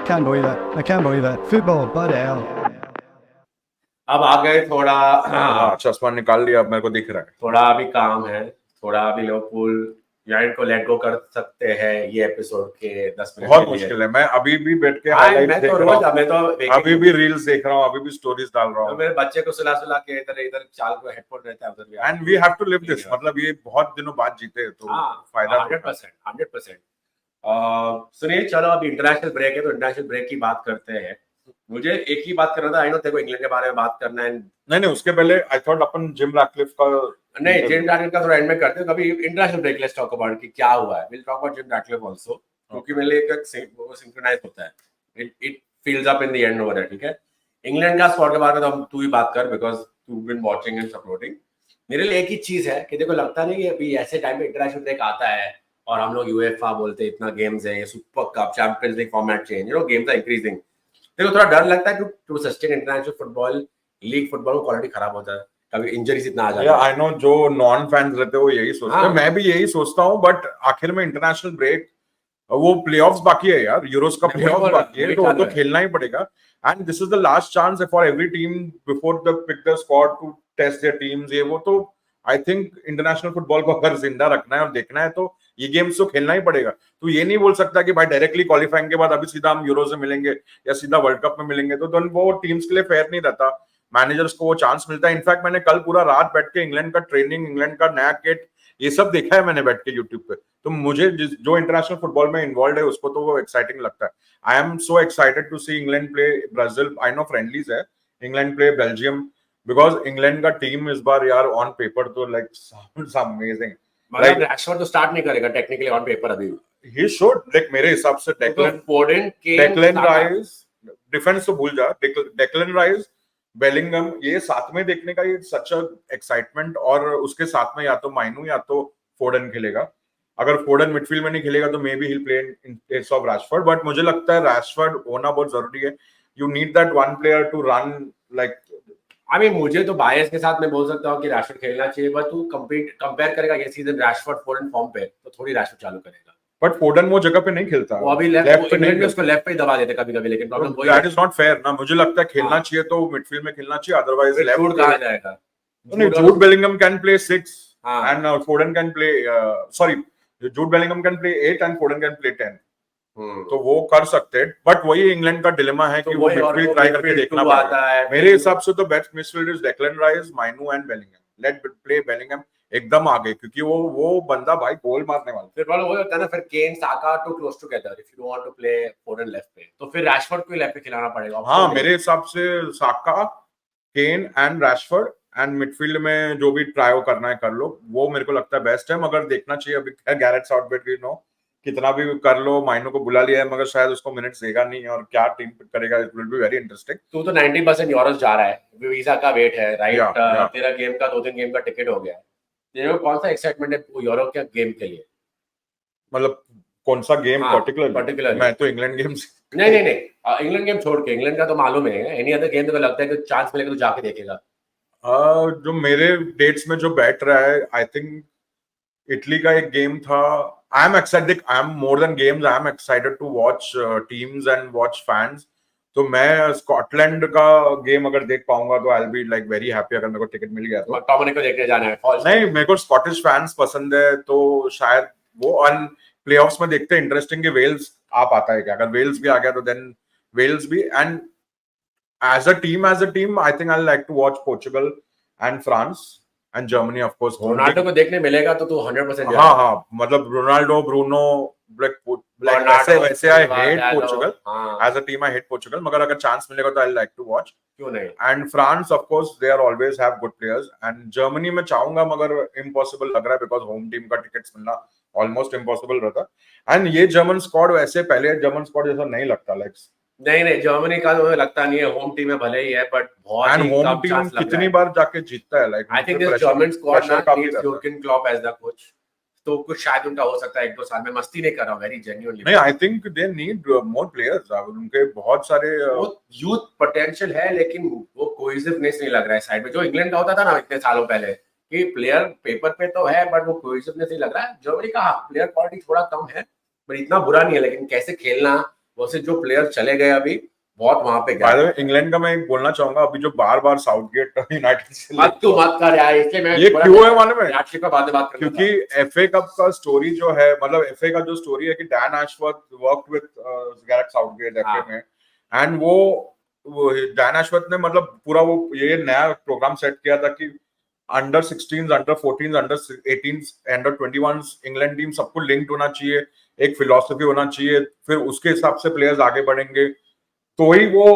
can't believe it. I can't believe it. Football, but hell. अब आ गए थोड़ा हाँ चश्मा निकाल लिया, अब मेरे को दिख रहा है। थोड़ा अभी काम है, थोड़ा अभी लिवरपूल यूनाइटेड को लेट गो कर सकते हैं ये एपिसोड के 10 मिनट बहुत के लिए। मुश्किल है। मैं अभी भी बैठ के हाँ, हाइलाइट्स मैं देख तो रहा रोज हूँ, मैं तो अभी भी रील्स देख रहा हूँ, अभी भी स्टोरीज डाल रहा हूँ। मेरे बच्चे को सुला सुला के इधर इधर चाल को हेडफोन रहता है उधर भी। And we have to live this, मतलब ये बहुत दिनों बाद जीते तो फायदा 100%। सुनिए, चलो अभी इंटरनेशनल ब्रेक है तो इंटरनेशनल ब्रेक की बात करते हैं। मुझे एक ही बात करना था, आई नो तेरे को इंग्लैंड के बारे में बात करना है। नहीं उसके पहले आई थॉट अपन जिम रैटक्लिफ का नहीं, जिम रैटक्लिफ का थोड़ा एंड में करते हैं। कभी international break let's talk about कि क्या हुआ है। Will talk about Jim Ratcliffe also, क्योंकि मेरे लिए एक सिंक्रोनाइज होता है, it feels up in the end over that. ठीक है, इंग्लैंड का स्क्वाड के बारे में तो तू ही बात कर, बिकॉज तू बीन वाचिंग एंड सपोर्टिंग। मेरे लिए एक ही चीज है कि देखो, लगता नहीं कि अभी ऐसे टाइम पे इंटरनेशनल ब्रेक आता है और हम लोग यूएफए बोलते हैं, इतना गेम्स है, ये super cup, champions league format change, you know, games are increasing. देखो थोड़ा डर लगता है कि to sustain international football, league football quality खराब होता है, कभी इंजरीज इतना आ जाता है। आई नो जो नॉन फैंस रहते हैं वो यही सोचते हैं, मैं भी यही सोचता हूँ, बट आखिर में इंटरनेशनल ब्रेक, वो प्लेऑफ्स बाकी है यार, यूरोस का प्लेऑफ्स बाकी है, तो वो तो खेलना ही पड़ेगा। And this is the last chance for every team before the pick the squad to test their teams. ये वो तो आई थिंक इंटरनेशनल फुटबॉल को अगर जिंदा रखना है और देखना है तो ये गेम्स तो खेलना ही पड़ेगा। तो ये नहीं बोल सकता कि भाई डायरेक्टली क्वालिफाइंग के बाद अभी सीधा हम यूरो से मिलेंगे या सीधा वर्ल्ड कप में मिलेंगे, तो वो टीम्स के लिए फेयर नहीं रहता, मैनेजर्स को वो चांस मिलता है। इनफैक्ट मैंने कल पूरा रात बैठ के इंग्लैंड का ट्रेनिंग, इंग्लैंड का नया किट, ये सब देखा है मैंने बैठ के यूट्यूब पे। तो मुझे जो इंटरनेशनल फुटबॉल में इन्वॉल्व है उसको तो वो एक्साइटिंग लगता है। I am so excited to see England play Brazil. I know friendlies है, England play Belgium, because England का टीम इस बार यार ऑन पेपर तो लाइक साउंड्स अमेजिंग। मतलब रैशफोर्ड तो स्टार्ट नहीं करेगा टेक्निकली ऑन पेपर अभी। ही शुड, लाइक मेरे हिसाब से डेक्लन राइस, डिफेंस तो भूल जा, डेक्लन राइस, बेलिंगम, ये साथ में देखने का ये सच एक्साइटमेंट। और उसके साथ में या तो माइनू या तो फोर्डन खेलेगा। अगर फोर्डन मिडफील्ड में नहीं खेलेगा तो maybe he play in place of Rashford, but मुझे लगता है रैशफोर्ड होना बहुत जरूरी है। You need that one player to run like. I mean मुझे तो बायस के साथ मैं बोल सकता हूँ कि रैशफोर्ड खेलना चाहिए, बट तू कंपेयर करेगा ये सीजन रैशफोर्ड फोर्डन फॉर्म पे, तो थोड़ी रैशफोर्ड चालू करेगा। बट फोर्डन वो जगह पे नहीं खेलता, वो अभी लेफ्ट इंग्लैंड में उसको लेफ्ट पे दबा देते कभी-कभी, लेकिन प्रॉब्लम वही है, दैट इज नॉट फेयर ना। मुझे लगता है खेलना चाहिए तो मिडफील्ड में खेलना चाहिए, अदरवाइज लेफ्ट जूड कहां जाएगा। जूड बेलिंगम कैन प्ले 6 हाँ, and Foden can play sorry, Jude Bellingham can play 8 and Foden can play 10, तो वो कर सकते हैं। बट वही इंग्लैंड का डिलेमा है कि वो मिडफील्ड ट्राई करके देखना पड़ता है। मेरे हिसाब से तो best midfield is Declan Rice, Mainoo and Bellingham. Let play Bellingham एकदम आगे, क्योंकि वो बंदा भाई गोल मारने वाला। फिर प्रॉब्लम हो जाता है ना, फिर Kane Saka too close together if you want to play Foden left पे, तो फिर रैशफोर्ड को लेफ्ट पे खिलाना पड़ेगा। हाँ, मेरे हिसाब से साका, cane and Rashford, and midfield में जो भी ट्राई करना है कर लो, वो मेरे को लगता है बेस्ट है। मगर देखना चाहिए अभी गैरेट साउथगेट नो कितना भी कर लो, माइनो को बुला लिया है मगर शायद उसको मिनट्स देगा नहीं, और क्या टीम पिक करेगा, it will be very interesting. तू तो 90% यूरोस जा रहा है, वीजा का वेट है, राइट? तेरा गेम का 2-3 गेम का टिकट हो गया है, तेरे को कौन सा एक्साइटमेंट है यूरो के गेम के लिए? मतलब कौन सा गेम पर्टिकुलर? मैं तो इंग्लैंड गेम्स नहीं इंग्लैंड गेम छोड़ के, इंग्लैंड का तो मालूम है, एनी अदर गेम तो लगता है कि चांस मिलेगा तो जाके देखेगा। जो मेरे डेट्स में जो बैठ रहा है, आई थिंक इटली का एक गेम था। I am excited, I am more than games, I am excited to watch teams and watch fans. तो मैं स्कॉटलैंड का गेम अगर देख पाऊंगा तो I will be like very happy, अगर मेरे को टिकट मिल गया तो। टॉमिनी को देखने जाना है? नहीं, मेरे को स्कॉटिश फैंस पसंद है, तो शायद वो ऑन प्लेऑफ्स में देखते हैं इंटरेस्टिंग कि वेल्स आ पाता है क्या। अगर वेल्स भी आ गया तो देन वेल्स भी। And as a team I think I'll like to watch Portugal and France and Germany, of course. Ronaldo को देखने मिलेगा तो तू 100% जाएगा। हाँ, मतलब रोनाल्डो, ब्रूनो, वैसे I hate Portugal as a team, I hate Portugal, मगर अगर चांस मिलेगा तो I'll like to watch। क्यों नहीं? And France, of course, they are always have good players, and Germany में चाहूंगा मगर impossible लग रहा है because home team का टिकट्स मिलना almost impossible रहता। and ये जर्मन स्क्वाड वैसे पहले जर्मन स्क्वाड जैसा नहीं लगता, लाइक नहीं जर्मनी का तो मुझे लगता नहीं है, होम टीम में भले ही है बट बहुत ही कम चांस लग रहा है। कितनी बार जाके जीतता है, like I think this German squad needs Jurgen Klopp as the coach, तो कुछ शायद उनका हो सकता है 1-2 साल में। मस्ती नहीं कर रहा हूं, वेरी जेन्युइनली। नहीं, I think they need more players, उनके बहुत सारे यूथ पोटेंशियल है, लेकिन वो कोहेसिवनेस नहीं लग रहा है साइड में, जो इंग्लैंड का होता था ना इतने सालों पहले, कि प्लेयर पेपर पे तो है बट वो कोहेसिवनेस नहीं लग रहा है। जर्मनी का प्लेयर क्वालिटी थोड़ा कम है, पर इतना बुरा नहीं है, लेकिन कैसे खेलना, वैसे जो प्लेयर चले गए अभी बहुत वहां पे बाय द गए। वे इंग्लैंड का मैं एक बोलना चाहूंगा, अभी जो बार-बार साउथगेट यूनाइटेड से मत तू मत कर यार, इसलिए मैं ये क्यों है मालूम है? विराट का बाद में बात करना क्योंकि एफए कप का स्टोरी जो है, मतलब एफए का जो स्टोरी है कि Dan Ashworth worked with Garrett Southgate FA में, एंड वो डैन एशवर्थ ने मतलब पूरा वो ये नया प्रोग्राम सेट किया था कि under 16, under 14, under 18, under 21 England team सबको लिंक्ड होना चाहिए, एक फिलॉसफी होना चाहिए, फिर उसके हिसाब से प्लेयर्स आगे बढ़ेंगे, तो ही वो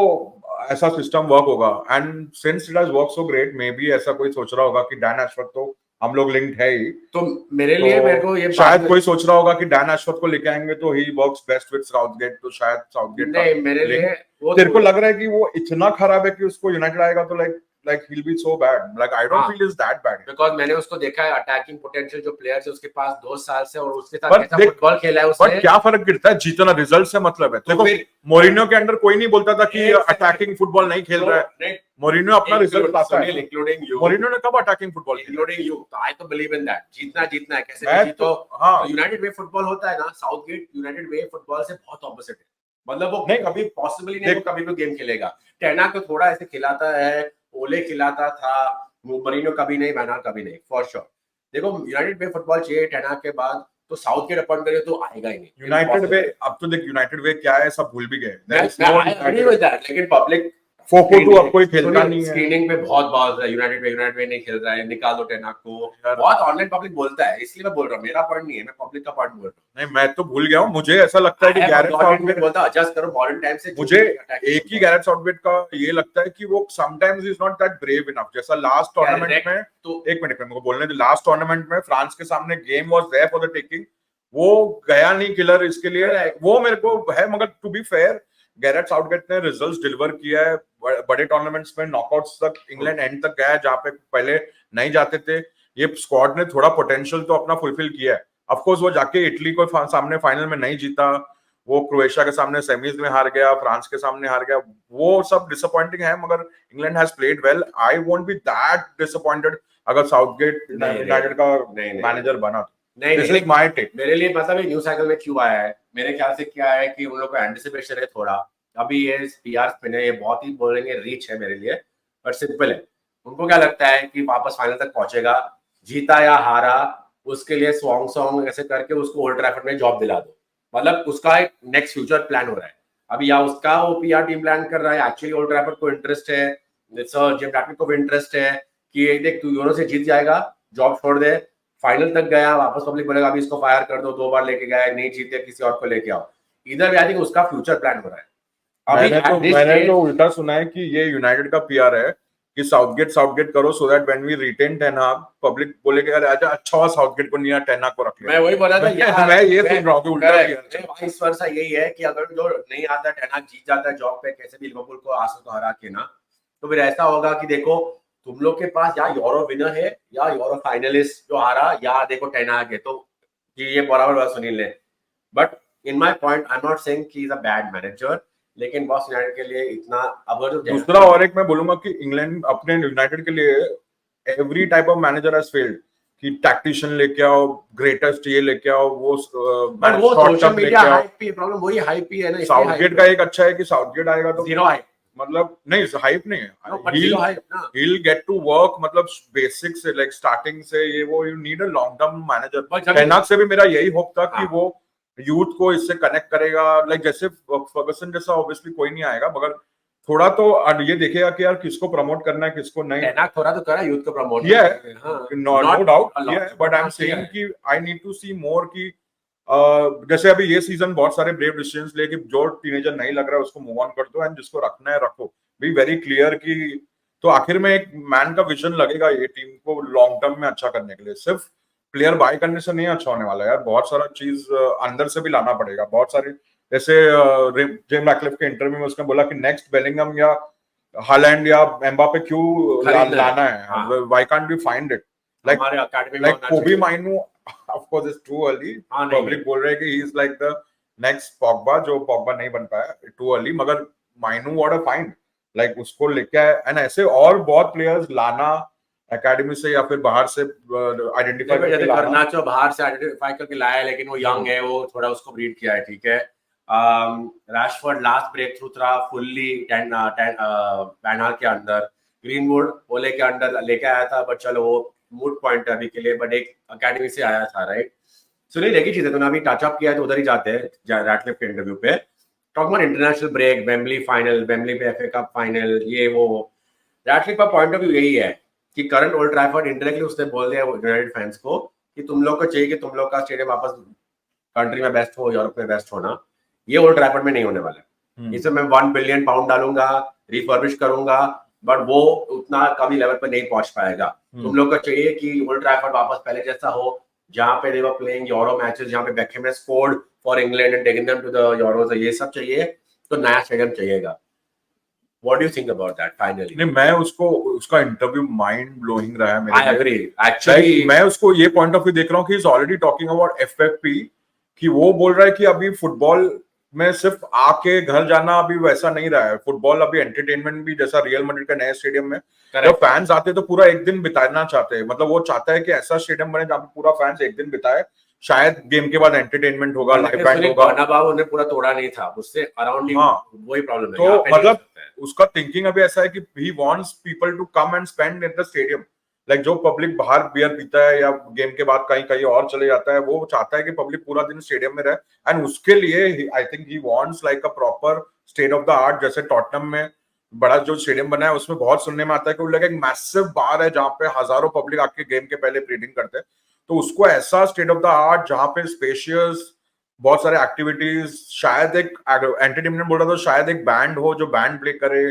ऐसा सिस्टम वर्क होगा। And since it has work so great, may be ऐसा कोई सोच रहा होगा कि डैन एशवर्थ तो हम लोग लिंक्ड है ही, तो मेरे लिए तो मेरे को ये शायद कोई सोच रहा होगा कि डैन एशवर्थ को लेके आएंगे तो he works best with Southgate, तो शायद साउथगेट का नहीं मेरे लिए वो तेरे को लग रहा है कि वो इतना खराब है कि उसको यूनाइटेड आएगा तो like he'll be so bad, like I don't feel it's that bad, because मैंने उसको देखा है, अटैकिंग पोटेंशियल जो प्लेयर्स है उसके पास 2 साल से, और उसके साथ But कैसा देख- फुटबॉल खेला है बट उसने। क्या फर्क गिरता है, जीतना रिजल्ट से मतलब है। तो देखो फिर- मोरिनियो के अंडर कोई नहीं बोलता था कि एक second। अटैकिंग फुटबॉल नहीं खेल रहा है, नहीं, मोरिनियो अपना रिजल्ट लाता है। इंक्लूडिंग यू, मोरिनियो ने कब अटैकिंग फुटबॉल खेला? इंक्लूडिंग यू, तो आई तो बिलीव इन दैट, जीतना जीतना है, कैसे मैं भी जीतो। हाँ, तो यूनाइटेड वे फुटबॉल होता है ना, साउथगेट यूनाइटेड वे फुटबॉल से बहुत ऑपोजिट है। मतलब वो नहीं, कभी पॉसिबल ही नहीं वो कभी भी गेम खेलेगा। टेना तो थोड़ा ऐसे खिलाता है, ओले खिलाता था, मोरिनियो कभी नहीं, मैना कभी नहीं, फॉर श्योर। देखो यूनाइटेड वे फुटबॉल चाहिए टेना के बाद, तो साउथगेट अपॉइंट करे तो आएगा ही नहीं। यूनाइटेड वे, अब तो देख यूनाइटेड वे क्या है सब भूल भी गए। लेकिन पब्लिक 4-4-2 अब कोई खेलता नहीं है। स्क्रीनिंग पे बहुत बात है, यूनाइटेड वे नहीं खेल रहा है, निकाल दो टेना को, बहुत ऑनलाइन पब्लिक बोलता है, इसलिए मैं बोल रहा हूँ, मेरा पॉइंट नहीं है, मैं पब्लिक का पॉइंट बोल रहा हूँ। नहीं, मैं तो भूल गया हूँ, मुझे ऐसा लगता है कि गैरेट साउथगेट बोलता एडजस्ट करो मॉडर्न टाइम से। मुझे एक ही गैरेट साउथगेट का ये लगता है कि वो sometimes is not that brave enough. जैसा लास्ट टूर्नामेंट में, तो एक मिनट में मेरे को बोलने दे, लास्ट टूर्नामेंट में फ्रांस के सामने game was there for the taking, वो गया नहीं किलर इसके लिए, वो मेरे को है। मगर to be fair, Gareth Southgate ने रिजल्ट्स डिलीवर किया है बड़े टूर्नामेंट्स में, नॉकआउट्स तक इंग्लैंड एंड तक गया जहां पे पहले नहीं जाते थे। ये स्क्वाड ने थोड़ा पोटेंशियल तो अपना फुलफिल किया है। ऑफ कोर्स वो जाके इटली को सामने फाइनल में नहीं जीता, वो क्रोएशिया के सामने सेमीज में हार गया, फ्रांस के सामने हार गया, वो सब डिसअपॉइंटिंग है, मगर England has played well. I won't be that disappointed अगर साउथगेट यूनाइटेड का मैनेजर बना। नहीं, दिस इज माय टेक। मेरे लिए मतलब ये न्यूज़ साइकिल में क्यों आया है, मेरे ख्याल से क्या है कि उन लोगों को एंटिसिपेशन है थोड़ा। अभी ये पीआर स्पिन है, ये बहुत ही बोलेंगे रीच है मेरे लिए, बट सिंपल है। उनको क्या लगता है कि वापस फाइनल तक पहुंचेगा, जीता या हारा, उसके लिए सॉन्ग ऐसे करके उसको ओल्ड ट्रैफर्ड में जॉब दिला दो, मतलब उसका एक नेक्स्ट फ्यूचर प्लान हो रहा है अभी। या उसका वो पीआर टीम प्लान कर रहा है, एक्चुअली ओल्ड ट्रैफर्ड को इंटरेस्ट है, जिम रैटक्लिफ को भी इंटरेस्ट है कि देख तू यूरो से जीत जाएगा, जॉब छोड़ दे, फाइनल तक गया, वापस पब्लिक बोलेगा अभी इसको फायर कर दो, 2 बार लेके गया, नहीं जीते किसी और को लेके आओ। इधर भी आई थिंक उसका फ्यूचर प्लान हो रहा है। मैंने तो उल्टा सुना है कि ये यूनाइटेड का पीआर है कि साउथगेट करो, so that when we retain Ten Hag, public बोलेगा यार अच्छा हुआ साउथगेट को नहीं, टेन हाग को रख लिया। मैं वही बोला था यार, मैं ये सुन रहा हूं कि उल्टा पीआर। वाइस वर्सा यही है कि अगर जो नहीं आता टेन हाग जीत जाता है जॉब पे कैसे भी लिवरपूल को आर्सेनल को हरा के ना, तो फिर ऐसा होगा कि देखो तुम लोग के पास या यूरो विनर है या यूरो फाइनलिस्ट जो हारा, या देखो टेन हाग है, तो ये बराबर बात सुनील ने। But in my point I am not saying कि इज अ बैड मैनेजर, लेकिन बॉस यूनाइटेड के लिए इतना अगर जो दूसरा और एक मैं बोलूंगा कि इंग्लैंड अपने यूनाइटेड के लिए every type of manager has failed, कि टैक्टिशियन लेके आओ, ग्रेटेस्ट ये लेके आओ, वो बट वो सोशल मीडिया हाइप पे प्रॉब्लम, वही हाइप ही है ना। साउथगेट का एक अच्छा है कि साउथगेट आएगा तो जीरो हाइप, मतलब नहीं हाइप नहीं है, he'll get to work, मतलब बेसिक से लाइक स्टार्टिंग से ये वो, you need a long term manager. Ten हाग से भी मेरा यही होप था कि वो यूथ को इससे कनेक्ट करेगा, लाइक जैसे फर्गसन जैसा ऑब्वियसली कोई नहीं आएगा, मगर थोड़ा तो ये देखेगा कि यार किसको प्रमोट करना है किसको नहीं। टेन हाग थोड़ा तो करा यूथ को promote, no doubt, but I am saying कि आई नीड टू सी मोर की जैसे अभी ये सीजन बहुत सारे ब्रेव डिसीजंस लेके जो टीनेजर नहीं लग रहा है उसको मूव ऑन कर दो, एंड जिसको रखना है रखो, बी वेरी क्लियर की, तो आखिर में एक मैन का विजन लगेगा ये टीम को लॉन्ग टर्म में अच्छा करने के लिए। सिर्फ प्लेयर बाय करने से नहीं अच्छा होने वाला यार, बहुत सारा चीज अंदर से भी लाना पड़ेगा, बहुत सारी। जैसे जिम रैटक्लिफ के इंटरव्यू में उसने बोला कि नेक्स्ट बेलिंगम या हालैंड या एम्बापे क्यों लाना है, why can't we find it, like Kobbie Mainoo, of course it's too early, public बोल रहे हैं कि he is like the next Pogba, जो Pogba नहीं बन पाया, too early, मगर माइनू what a find, like उसको लेके आए, एंड ऐसे और बहुत प्लेयर्स लाना एकेडमी से या फिर बाहर से आइडेंटिफाई करके लाना। बाहर से आइडेंटिफाई करके लाया, लेकिन वो यंग है, वो थोड़ा उसको ब्रीड किया है, ठीक है। रैशफोर्ड लास्ट ब्रेक थ्रू था फुल्ली वैन के अंदर, ग्रीनवुड ओले के अंदर लेके आया था, बट चलो वो मूड पॉइंट है अभी के लिए, बट एक अकेडमी से आया था, राइट? सो नहीं, देखी चीजें तूने अभी टच अप किया है तो उधर ही जाते हैं रैटक्लिफ के इंटरव्यू पे। Talk about international break, Wembley final, Wembley पे एफए कप फाइनल, ये वो। रैटक्लिफ का पॉइंट ऑफ व्यू यही है कि करंट ओल्ड ट्रैफर्ड इंडायरेक्टली उसने बोल दिया यूनाइटेड फैंस को कि तुम लोग को चाहिए कि तुम लोग का स्टेडियम वापस कंट्री में बेस्ट हो, यूरोप में बेस्ट होना, ये ओल्ड ट्रैफर्ड में नहीं होने वाला है। इसमें मैं 1 बिलियन पाउंड डालूंगा, रिफर्बिश करूंगा, बट वो उतना कभी लेवल पर नहीं पहुंच पाएगा। तुम लोग को चाहिए कि ओल्ड ट्रैफर्ड वापस पहले जैसा हो, जहां पे they were playing Euro matches, जहां पे बेकहम ने scored for England and taking them to the Euros, ये सब चाहिए, तो नया स्टेडियम चाहिएगा। What do you think about that finally? नहीं, मैं उसका इंटरव्यू माइंड ब्लोइंग रहा है मेरे I लिए। agree. Actually, मैं उसको ये पॉइंट ऑफ व्यू देख रहा हूँ कि is already talking about FFP, कि वो बोल रहा है कि अभी फुटबॉल में सिर्फ आके घर जाना अभी वैसा नहीं रहा है। फुटबॉल अभी एंटरटेनमेंट भी, जैसा रियल मैड्रिड का नए स्टेडियम में जब फैंस आते हैं तो पूरा एक दिन बिताना चाहते हैं, मतलब वो चाहता है कि ऐसा स्टेडियम बने जहाँ पे पूरा फैंस एक दिन बिताए, शायद गेम के बाद एंटरटेनमेंट होगा, लाइव बैंड होगा। बर्नाबाउ ने पूरा तोड़ा नहीं था, उससे अराउंड वही प्रॉब्लम है। तो मतलब उसका थिंकिंग अभी ऐसा है कि he wants people to come and spend in the stadium, like जो पब्लिक बाहर बियर पीता है या गेम के बाद कहीं कहीं और चले जाता है, वो चाहता है कि पब्लिक पूरा दिन स्टेडियम में रहे। एंड उसके लिए I think he wants like a proper state of the art, जैसे टॉटनम में बड़ा जो स्टेडियम बना है उसमें बहुत सुनने में आता है कि वो लगे एक मैसिव बार है जहां पे हजारों पब्लिक आके गेम के पहले प्रीडिंग करते हैं। तो उसको ऐसा स्टेट ऑफ द आर्ट जहां पे स्पेशियस, बहुत सारे एक्टिविटीज, शायद एक एंटरटेनमेंट बोल रहा था, शायद एक बैंड हो जो बैंड प्ले करे,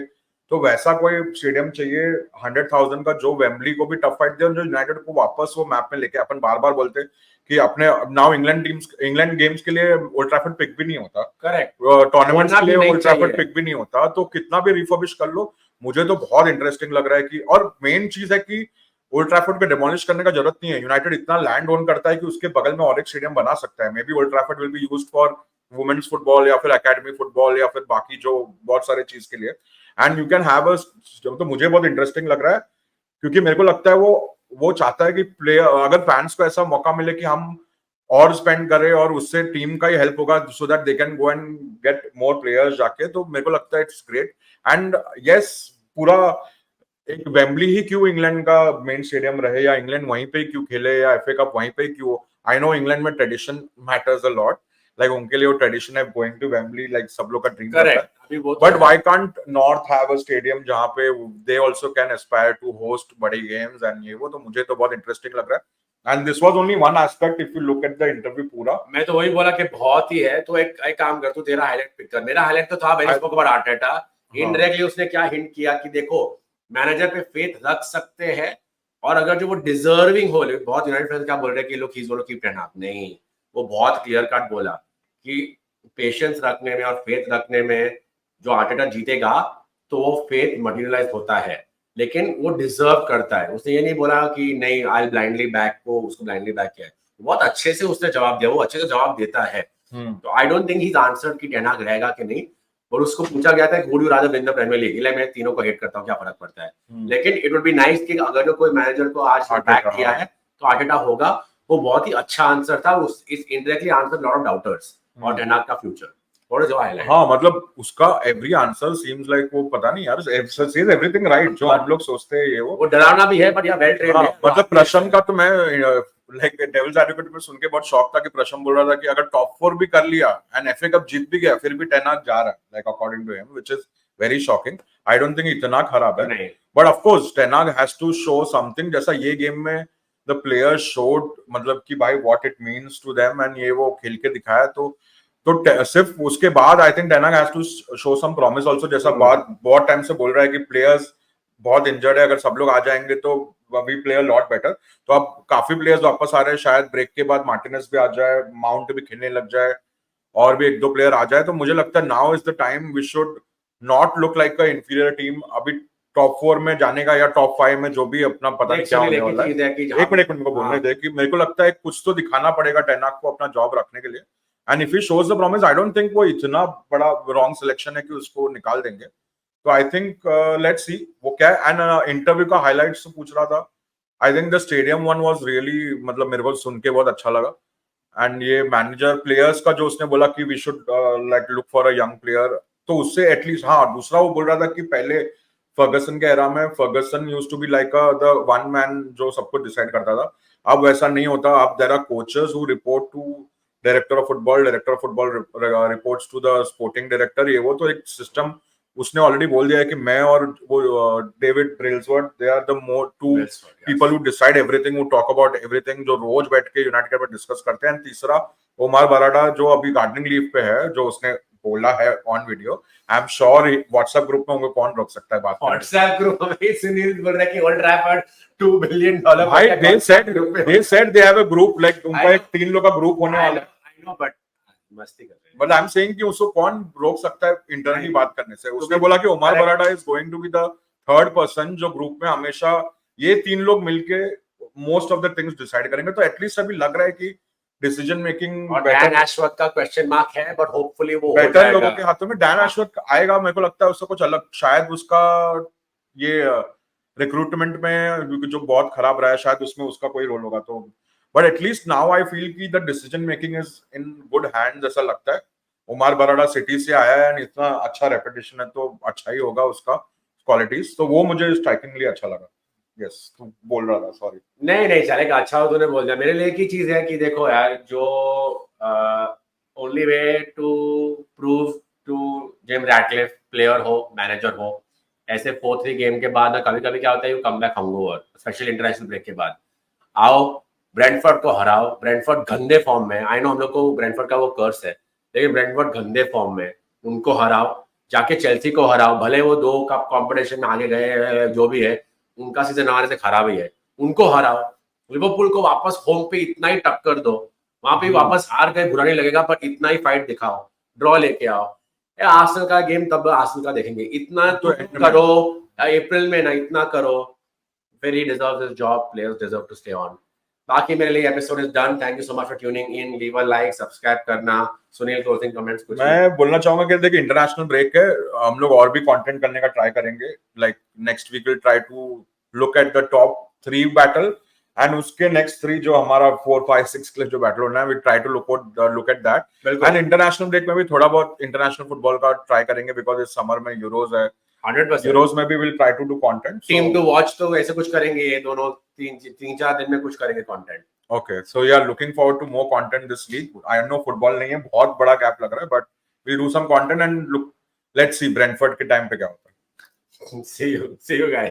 तो वैसा कोई स्टेडियम चाहिए 100,000 का, जो वेम्बली को भी टफ फाइट दे और जो यूनाइटेड को वापस वो मैप में लेके। अपन बार बार बोलते कि अपने नाउ इंग्लैंड गेम्स के लिए ओल्ड ट्रैफर्ड पिक भी नहीं होता, करेक्ट, टूर्नामेंट्स के लिए ओल्ड ट्रैफर्ड पिक भी नहीं होता, तो कितना भी रिफर्बिश कर लो, मुझे तो बहुत इंटरेस्टिंग लग रहा है कि, और मेन चीज है कि ओल्ड ट्रैफर्ड को डिमोलिश करने का जरूरत नहीं है। यूनाइटेड इतना लैंड ओन करता है कि उसके बगल में और एक स्टेडियम बना सकता है। Maybe Old Trafford will be used for women's football या फिर एकेडमी फुटबॉल या फिर बाकी जो बहुत सारे चीज के लिए, and you can have a, तो मुझे बहुत इंटरेस्टिंग लग रहा है क्योंकि मेरे को लगता है वो चाहता है कि प्लेयर, अगर फैंस को ऐसा मौका मिले कि हम और स्पेंड करें और उससे टीम का ही हेल्प होगा so that they can go and get more players जाके, तो मेरे को लगता है इट्स ग्रेट। एंड यस, पूरा एक वेम्बली ही क्यों इंग्लैंड का मेन स्टेडियम रहे, या इंग्लैंड वहीं पे क्यों खेले, या एफए कप वहीं पे क्यों। आई नो इंग्लैंड में tradition matters a lot, like उनके लिए वो ट्रेडिशन है गोइंग टू वेम्बली, लाइक सब लोग का ड्रीम रहता है, but why can't north have a stadium जहां पे they also can aspire to host बड़े गेम्स एंड ये वो। तो मुझे तो बहुत इंटरेस्टिंग लग रहा है, and this was only one aspect if you look at the interview पूरा। मैं तो वही बोला कि बहुत ही है, तो एक काम कर, तू तेरा हाईलाइट पिक कर। मेरा हाईलाइट तो था when he spoke about Arteta, indirectly उसने क्या हिंट किया कि देखो मैनेजर पे फेथ रख सकते हैं, और अगर जो वो डिजर्विंग हो, बहुत यूनाइटेड फैंस क्या बोल रहे हैं कि लोग ही गोना कीप टेन हाग, नहीं, वो बहुत क्लियर कट बोला कि पेशेंस रखने में और फेथ रखने में जो आर्टेटा जीतेगा तो वो फेथ मटेरियलाइज होता है, लेकिन वो डिजर्व करता है। उसने ये नहीं बोला कि नहीं आई ब्लाइंडली बैक को, उसको ब्लाइंडली बैक किया है, बहुत अच्छे से उसने जवाब दिया, वो अच्छे से जवाब देता है। तो I don't think he is answered कि टेन हाग रहेगा कि नहीं। और उसको पूछा गया था would you rather win the Premier League, मैं तीनों को हेट करता हूं, क्या फर्क पड़ता है, लेकिन इट वुड बी नाइस कि अगर जो कोई मैनेजर को आज बैक किया है तो आर्टेटा होगा। वो बहुत ही अच्छा आंसर था, उस इस indirectly answer lot of daughters और टेन हाग का future. What is your highlight? हाँ, मतलब उसका एवरी आंसर सीम्स लाइक वो पता नहीं यार सेज एवरीथिंग राइट, जो हम लोग सोचते हैं ये वो डरावना भी है, बट या वेल ट्रेन्ड है। मतलब प्रश्न का तो मैं लाइक डेविल्स एडवोकेट में सुन के बहुत शॉक था कि प्रश्न बोल रहा था कि अगर टॉप 4 भी कर लिया एंड एफए कप जीत भी गया फिर भी टेन हाग जा रहा है, like according to him, which is very shocking. I don't think इतना खराब है, but of course Ten Hag has to show something, जैसा ये गेम में द प्लेयर्स शोड, मतलब कि भाई what it means to them, and ये वो खेल के दिखाया। तो सिर्फ उसके बाद I think Ten Hag has to show some promise also, जैसा बहुत टाइम से बोल रहा है कि प्लेयर्स बहुत इंजर्ड है, अगर सब लोग आ जाएंगे तो we play a lot better. तो अब काफी प्लेयर्स वापस आ रहे हैं, शायद ब्रेक के बाद मार्टिनेज भी आ जाए, माउंट भी खेलने लग जाए, और भी एक दो प्लेयर आ जाए, तो मुझे लगता है now is the time we should not look like a inferior team. अभी टॉप 4 में जाने का या टॉप 5 में जो भी अपना पता नहीं क्या होने वाला है, एक मिनट को बोलने दे कि मेरे को लगता है कुछ तो दिखाना पड़ेगा टेन हाग को अपना जॉब रखने के लिए, and if he shows the promise I don't think वो इतना बड़ा रॉन्ग सिलेक्शन है कि उसको निकाल देंगे। तो आई थिंक लेट्स सी वो क्या है। एंड इंटरव्यू का हाइलाइट्स पूछ रहा था, I think the stadium one was really, मतलब मेरे को सुन के बहुत अच्छा लगा एंड ये मैनेजर प्लेयर्स का जो उसने बोला कि we should like look for a young player, तो उससे एटलीस्ट, हाँ दूसरा वो बोल रहा था कि पहले फर्गसन के एरा में Ferguson used to be like the one man जो सब कुछ डिसाइड करता था, अब वैसा नहीं होता, अब there are coaches who report to director of football reports to the sporting director, ये वो तो एक सिस्टम उसने ऑलरेडी बोल दिया है कि मैं और वो David Brailsford, they are the more two people who decide everything, who talk about everything, जो रोज बैठ के यूनाइटेड में डिस्कस करते हैं। तीसरा ओमार बराडा जो अभी गार्डनिंग लीव पे है, जो उसने बोला है on video, I am sure WhatsApp group में उनको कौन रोक सकता है बात करने। व्हाट्सएप ग्रुप में सुनील बोल रहा है कि ओल्ड ट्रैफर्ड $2 billion भाई they said they have a group, like उनका एक 3 लोग का ग्रुप होने वाला है। I know, but मस्ती कर रहे हैं। बट आई एम सेइंग कि उसको कौन रोक सकता है इंटरनली बात करने से। उसने बोला कि Omar Berrada is going to be the third person जो ग्रुप में हमेशा ये 3 लोग मिलके most of the things decide करेंगे, तो एटलीस्ट अभी लग रहा है कि डिसीजन मेकिंग डैन एशवर्थ का क्वेश्चन मार्क है, बट होपफुली वो बेटर लोगों के हाथों में। डैन एशवर्थ आएगा, मेरे को लगता है उसका कुछ अलग, शायद उसका ये रिक्रूटमेंट में जो बहुत खराब रहा है, शायद उसमें उसका कोई रोल होगा। तो but at least now I feel कि the decision making is in good hands, ऐसा लगता है। उमर बराडा सिटी से आया है, इतना अच्छा रेपुटेशन है, तो अच्छा ही होगा उसका क्वालिटीज, तो वो मुझे स्ट्राइकिंगली अच्छा लगा। यस, तू बोल रहा था, सॉरी। नहीं चलेगा, अच्छा हो तूने बोल दिया। मेरे लिए एक ही चीज है कि देखो यार, जो only way to prove to Jim Ratcliffe, player हो मैनेजर हो, ऐसे 4-3 गेम के बाद ना कभी कभी क्या होता है, you come back hungover, specially international break के बाद। आओ ब्रेंटफोर्ड को हराओ, ब्रेंटफोर्ड गंदे फॉर्म में, आई नो हम लोग को ब्रेंटफोर्ड का वो कर्स है, लेकिन ब्रेंटफोर्ड गंदे फॉर्म में, उनको हराओ, जाके चेल्सी को हराओ, भले वो 2 कप कंपटीशन में आगे गए, जो भी है उनका सीजन हमारे से खराब ही है, उनको हराओ। लिवरपूल को वापस होम पे इतना ही टक्कर दो, वहां पे वापस हार गए बुरा नहीं लगेगा, पर इतना ही फाइट दिखाओ, ड्रॉ लेके आओ। आर्सेनल का गेम तब आर्सेनल का देखेंगे, इतना तो करो अप्रैल में ना, इतना करो, फिर he deserves his job, players deserve to stay on. बाकी मेरे लिए episode is done, thank you so much for tuning in, leave a like, subscribe करना। सुनील क्लोजिंग कमेंट्स कुछ? मैं बोलना चाहूंगा कि देखिए इंटरनेशनल ब्रेक है, हम लोग और भी कंटेंट करने का ट्राई करेंगे, like next week will try to look at the top 3 battle, and उसके नेक्स्ट 3 जो हमारा 4, 5, 6 के लिए जो बैटल होना है, we try to look at that. And international break में भी थोड़ा बहुत इंटरनेशनल फुटबॉल का ट्राई करेंगे, बिकॉज इस समर में यूरोज है, 100% यूरोज में भी will try to do content, team to watch, तो ऐसे कुछ करेंगे, ये दोनों 3-4 दिन में कुछ करेंगे content. Okay, so we are looking forward to more content this week. I know football नहीं है, बहुत बड़ा गैप लग रहा है, but we do some content and look, let's see Brentford के टाइम पे क्या होता है। See you guys.